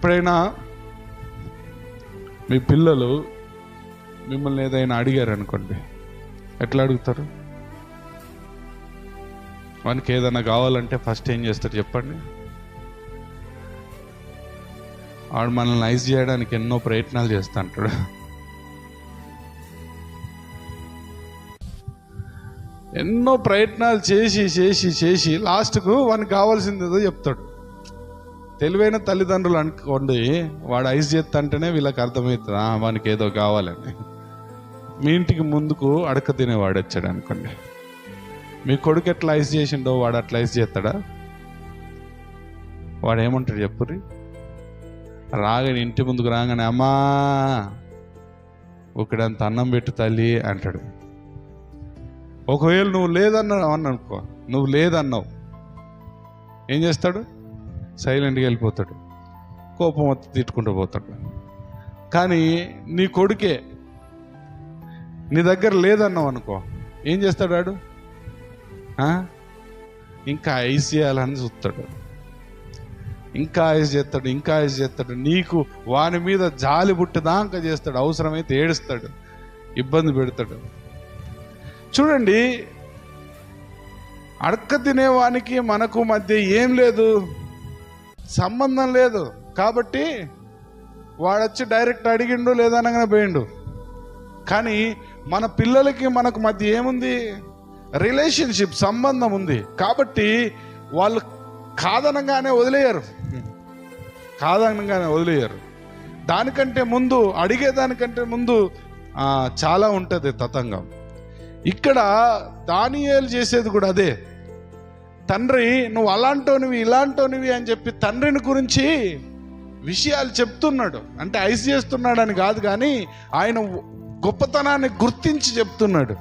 ఎప్పుడైనా మీ పిల్లలు మిమ్మల్ని ఏదైనా అడిగారు అనుకోండి, ఎట్లా అడుగుతారు? వానికి ఏదైనా కావాలంటే ఫస్ట్ ఏం చేస్తారు చెప్పండి? వాడు మనల్ని నైస్ చేయడానికి ఎన్నో ప్రయత్నాలు చేస్తా అంటాడు. ఎన్నో ప్రయత్నాలు చేసి చేసి చేసి లాస్ట్కు వానికి కావాల్సింది ఏదో చెప్తాడు. తెలివైన తల్లిదండ్రులు అనుకోండి, వాడు ఐస్ చేస్తా అంటేనే వీళ్ళకి అర్థమవుతుంది వానికి ఏదో కావాలని. మీ ఇంటికి ముందుకు అడక తినేవాడు వచ్చాడు అనుకోండి, మీ కొడుకు ఎట్లా ఐస్ చేసిండో వాడు అట్లా ఐస్ చేస్తాడా? వాడు ఏమంటాడు చెప్పుర్రి? రాగానే ఇంటి ముందుకు రాగానే అమ్మా ఒకడంత అన్నం పెట్టు తల్లి అంటాడు. ఒకవేళ నువ్వు లేదన్నావు అనుకో, నువ్వు లేదన్నావు, ఏం చేస్తాడు? సైలెంట్గా వెళ్ళిపోతాడు, కోపం వచ్చి తిట్టుకుంటూ పోతాడు. కానీ నీ కొడుకే నీ దగ్గర లేదన్నావు అనుకో, ఏం చేస్తాడు వాడు? ఇంకా ఐస్ చేయాలని చూస్తాడు, ఇంకా ఐస్ చేస్తాడు, ఇంకా ఐస్ చేస్తాడు. నీకు వాని మీద జాలి పుట్టేదాకా చేస్తాడు, అవసరమైతే ఏడుస్తాడు, ఇబ్బంది పెడతాడు. చూడండి, అడక్క తినేవానికి మనకు మధ్య ఏం లేదు, సంబంధం లేదు. కాబట్టి వాడొచ్చి డైరెక్ట్ అడిగిండు లేదనగానే పోయిండు. కానీ మన పిల్లలకి మనకు మధ్య ఏముంది? రిలేషన్షిప్, సంబంధం ఉంది. కాబట్టి వాళ్ళు కాదనగానే వదిలేయరు, దానికంటే ముందు, అడిగేదానికంటే ముందు చాలా ఉంటుంది తతంగం. ఇక్కడ దానియేలు చేసేది కూడా అదే. తండ్రి నువ్వు అలాంటోనివి ఇలాంటోనివి అని చెప్పి తండ్రిని గురించి విషయాలు చెప్తున్నాడు. అంటే ఐస్ చేస్తున్నాడు అని కాదు, కానీ ఆయన గొప్పతనాన్ని గుర్తించి చెప్తున్నాడు.